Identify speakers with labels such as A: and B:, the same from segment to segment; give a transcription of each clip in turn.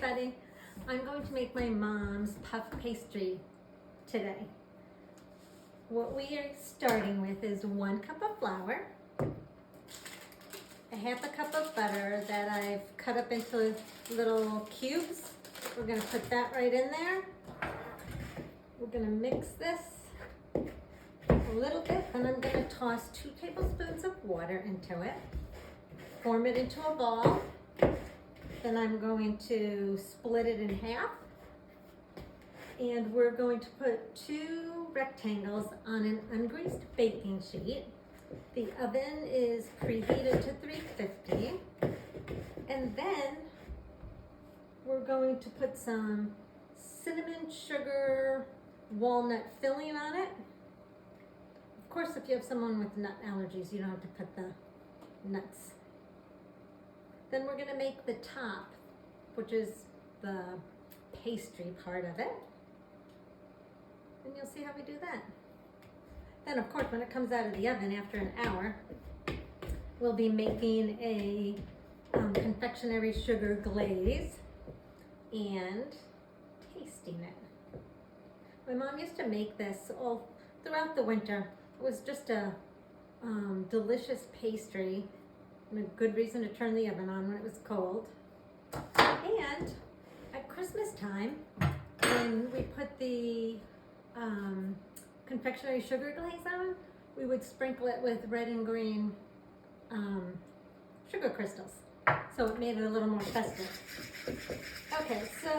A: everybody. I'm going to make my mom's puff pastry today. What we are starting with is 1 cup of flour, a half a cup of butter that I've cut up into little cubes. We're going to put that right in there. We're going to mix this a little bit, and I'm going to toss 2 tablespoons of water into it, form it into a ball. Then I'm going to split it in half, and we're going to put 2 rectangles on an ungreased baking sheet. The oven is preheated to 350, and then we're going to put some cinnamon, sugar, walnut filling on it. Of course, if you have someone with nut allergies, you don't have to put the nuts. Then we're going to make the top, which is the pastry part of it. And you'll see how we do that. Then, of course, when it comes out of the oven after an hour, we'll be making a confectionery sugar glaze and tasting it. My mom used to make this all throughout the winter. It was just a delicious pastry. And a good reason to turn the oven on when it was cold. And at Christmas time, when we put the confectionery sugar glaze on, we would sprinkle it with red and green sugar crystals. So it made it a little more festive. Okay, so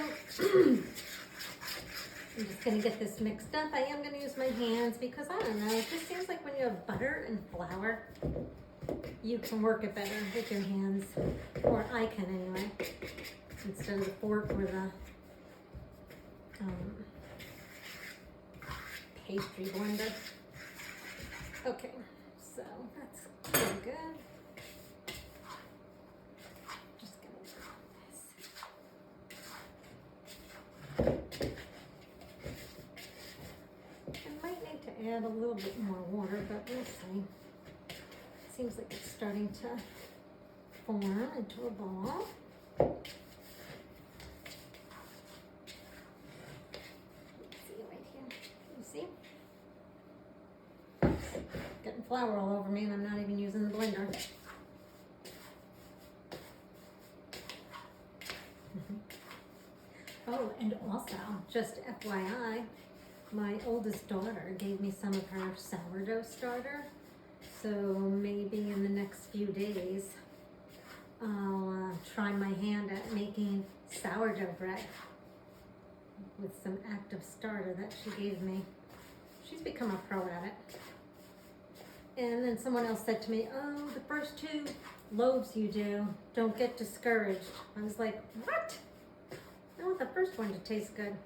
A: I'm just gonna get this mixed up. I am gonna use my hands because I don't know, it just seems like when you have butter and flour, you can work it better with your hands, or I can anyway, instead of the fork or the pastry blender. Okay, so that's pretty good. Just gonna this. I might need to add a little bit more water, but we'll see. Seems like it's starting to form into a ball. Let's see right here. Can you see? Getting flour all over me, and I'm not even using the blender. Oh, and also, just FYI, my oldest daughter gave me some of her sourdough starter. So maybe in the next few days, I'll try my hand at making sourdough bread with some active starter that she gave me. She's become a pro at it. And then someone else said to me, oh, the first 2 loaves you do, don't get discouraged. I was like, what? I want the first one to taste good.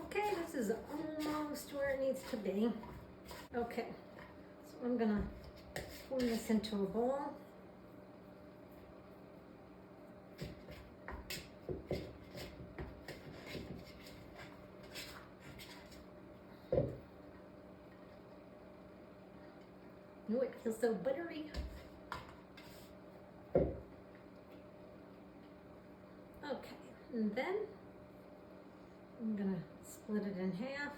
A: Okay, this is almost where it needs to be. Okay. I'm gonna form this into a ball. Oh, it feels so buttery. Okay, and then I'm gonna split it in half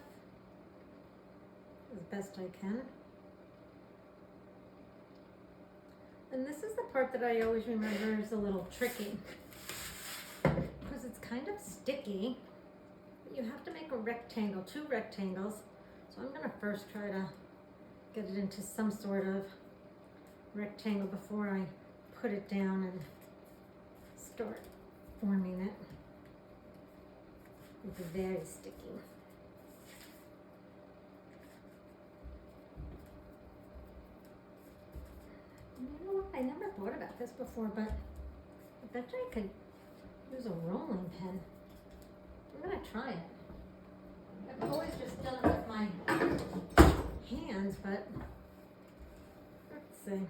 A: as best I can. And this is the part that I always remember is a little tricky because it's kind of sticky. But you have to make a rectangle, 2 rectangles. So I'm gonna first try to get it into some sort of rectangle before I put it down and start forming it. It's very sticky. You know what? I never thought about this before, but I bet you I could use a rolling pin. I'm gonna try it. I've always just done it with my hands, but let's see.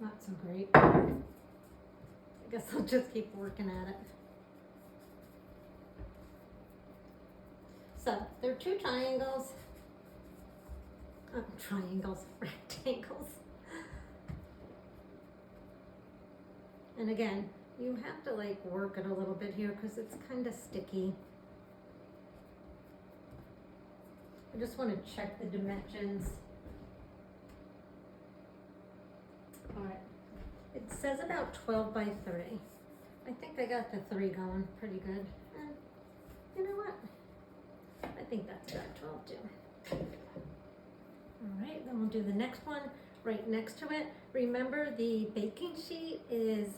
A: Not so great. I guess I'll just keep working at it. So there are 2 triangles. Rectangles. And again, you have to like work it a little bit here because it's kind of sticky. I just want to check the dimensions. All right, it says about 12 by 3. I think I got the 3 going pretty good. And you know what? I think that's about 12 too. All right, then we'll do the next one right next to it. Remember, the baking sheet is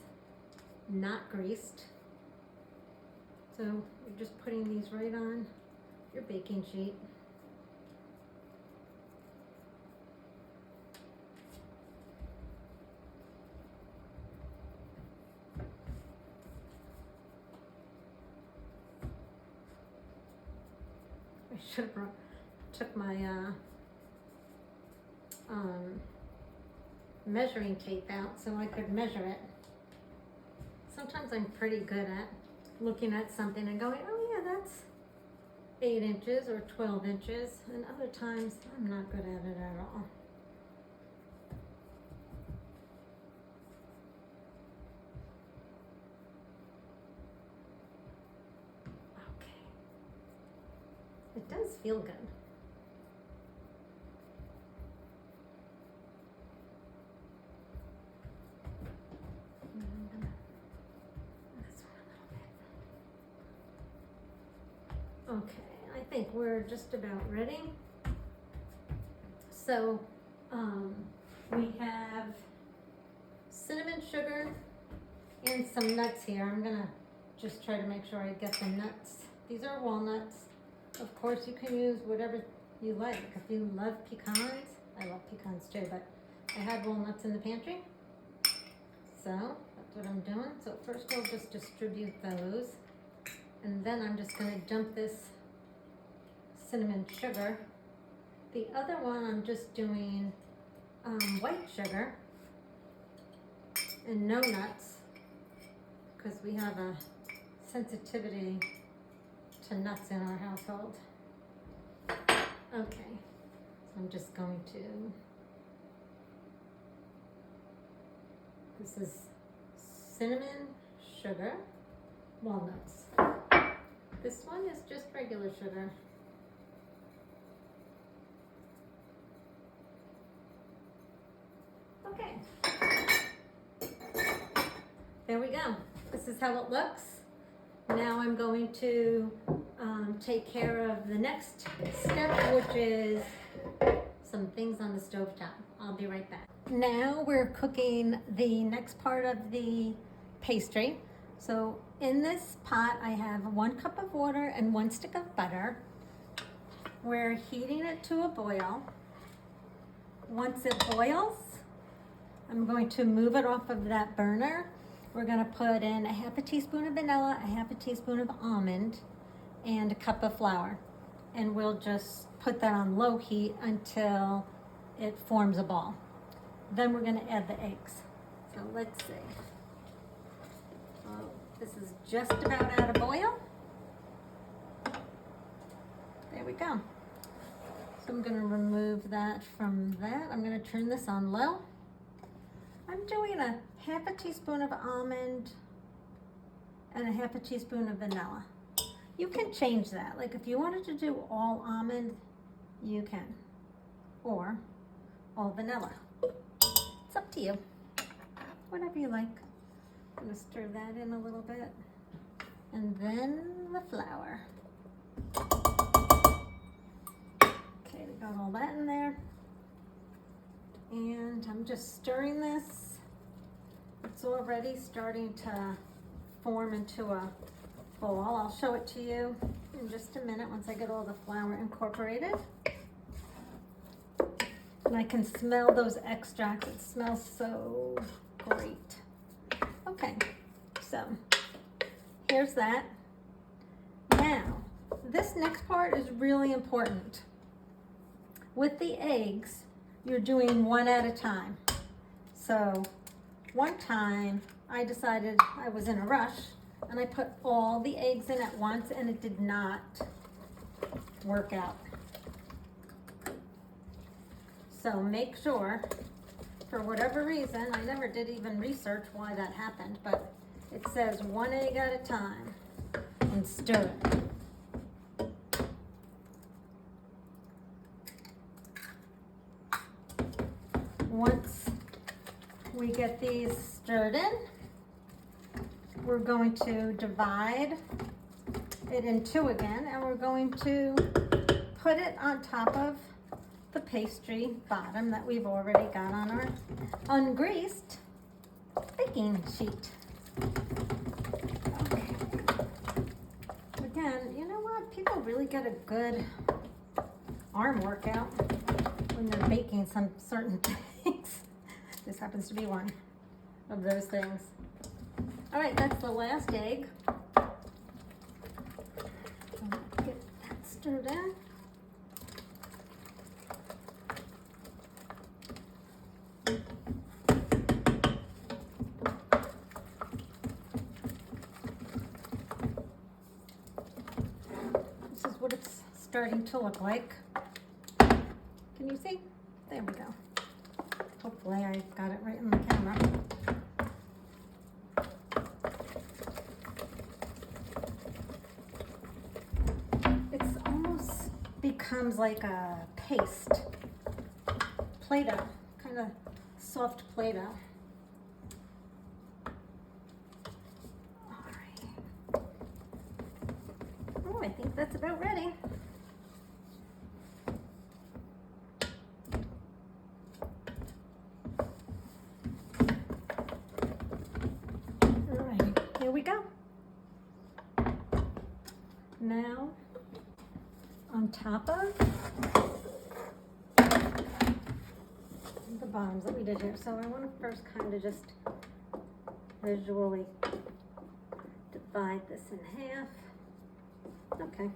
A: not greased. So you're just putting these right on your baking sheet. I should have took my measuring tape out so I could measure it. Sometimes I'm pretty good at looking at something and going, oh yeah, that's 8 inches or 12 inches, and other times I'm not good at it at all. Okay. It does feel good. Okay, I think we're just about ready. So we have cinnamon sugar and some nuts here. I'm gonna just try to make sure I get the nuts. These are walnuts. Of course, you can use whatever you like. If you love pecans, I love pecans too, but I had walnuts in the pantry. So that's what I'm doing. So first I'll just distribute those. And then I'm just going to dump this cinnamon sugar. The other one I'm just doing white sugar and no nuts because we have a sensitivity to nuts in our household. Okay, so I'm just going to, this is cinnamon, sugar, walnuts. This one is just regular sugar. Okay. There we go. This is how it looks. Now I'm going to take care of the next step, which is some things on the stovetop. I'll be right back. Now we're cooking the next part of the pastry. So in this pot, I have 1 cup of water and 1 stick of butter. We're heating it to a boil. Once it boils, I'm going to move it off of that burner. We're gonna put in a 1/2 teaspoon of vanilla, a 1/2 teaspoon of almond, and a cup of flour. And we'll just put that on low heat until it forms a ball. Then we're gonna add the eggs. So let's see. This is just about out of boil. There we go. So I'm gonna remove that from that. I'm gonna turn this on low. I'm doing a 1/2 teaspoon of almond and a 1/2 teaspoon of vanilla. You can change that. Like if you wanted to do all almond, you can. Or all vanilla. It's up to you. Whatever you like. I'm gonna stir that in a little bit. And then the flour. Okay, we got all that in there. And I'm just stirring this. It's already starting to form into a ball. I'll show it to you in just a minute once I get all the flour incorporated. And I can smell those extracts. It smells so great. Okay, so here's that. Now, this next part is really important. With the eggs, you're doing 1 at a time. So one time I decided I was in a rush and I put all the eggs in at once and it did not work out. So make sure for whatever reason, I never did even research why that happened, but it says 1 egg at a time and stir it. Once we get these stirred in, we're going to divide it in two again, and we're going to put it on top of the pastry bottom that we've already got on our ungreased baking sheet. Okay. Again, you know what? People really get a good arm workout when they're baking some certain things. This happens to be one of those things. All right, that's the last egg. So let's get that stirred in. This is what it's starting to look like. Can you see? There we go. Hopefully I got it right in the camera. It's almost becomes like a paste, Play-Doh, kind of soft Play-Doh. All right. Oh, I think that's about ready. Here we go. Now, on top of the bottoms that we did here. So I want to first kind of just visually divide this in half. Okay.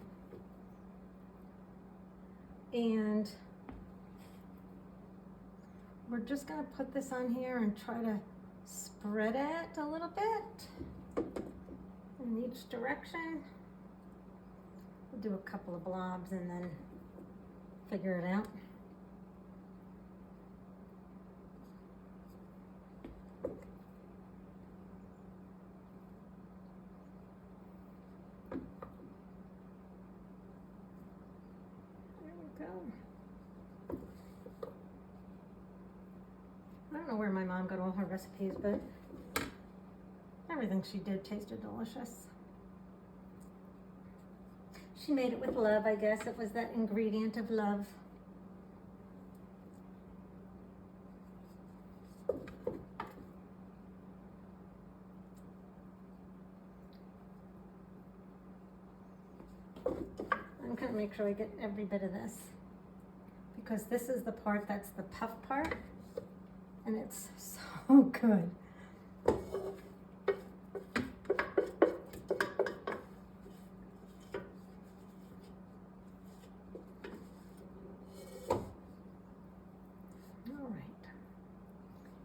A: And we're just going to put this on here and try to spread it a little bit in each direction. We'll do a couple of blobs and then figure it out. There we go. I don't know where my mom got all her recipes, but everything she did tasted delicious. She made it with love, I guess. It was that ingredient of love. I'm gonna make sure I get every bit of this, because this is the part that's the puff part, and it's so good.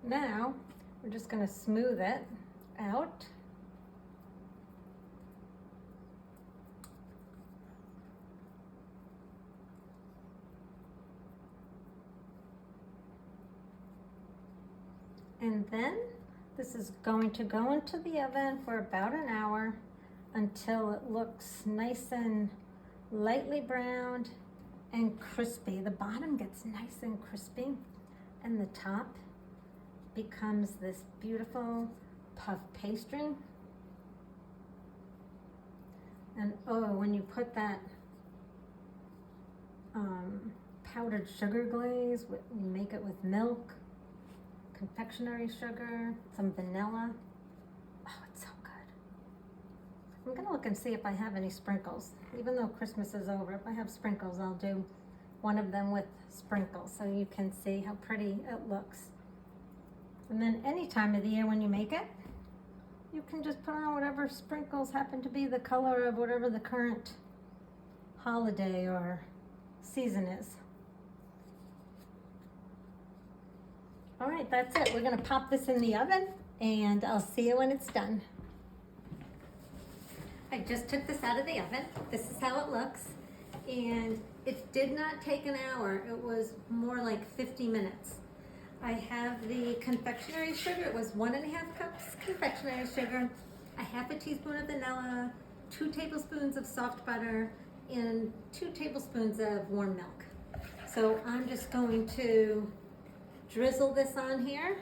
A: Now, we're just going to smooth it out. And then this is going to go into the oven for about an hour until it looks nice and lightly browned and crispy. The bottom gets nice and crispy, and the top becomes this beautiful puff pastry. And oh, when you put that powdered sugar glaze, you make it with milk, confectionery sugar, some vanilla. Oh, it's so good. I'm gonna look and see if I have any sprinkles. Even though Christmas is over, if I have sprinkles, I'll do one of them with sprinkles so you can see how pretty it looks. And then any time of the year when you make it, you can just put on whatever sprinkles happen to be the color of whatever the current holiday or season is. All right, that's it. We're gonna pop this in the oven and I'll see you when it's done. I just took this out of the oven. This is how it looks. And it did not take an hour. It was more like 50 minutes. I have the confectionery sugar. It was 1.5 cups confectionery sugar, a half a teaspoon of vanilla, 2 tablespoons of soft butter, and 2 tablespoons of warm milk. So I'm just going to drizzle this on here.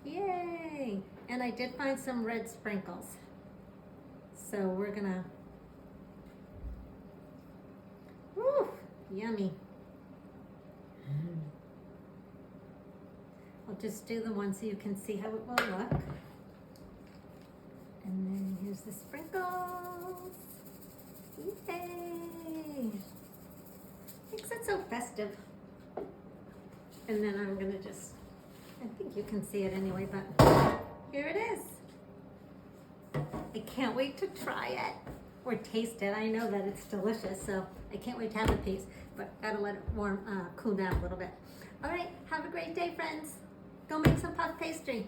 A: Yay! And I did find some red sprinkles. So we're gonna, woo, yummy. I'll just do the one so you can see how it will look. And then here's the sprinkles. Yay! Makes it so festive. And then I'm gonna just, I think you can see it anyway, but here it is. I can't wait to try it or taste it. I know that it's delicious, so I can't wait to have a piece, but gotta let it cool down a little bit. All right, have a great day, friends. Go make some puff pastry.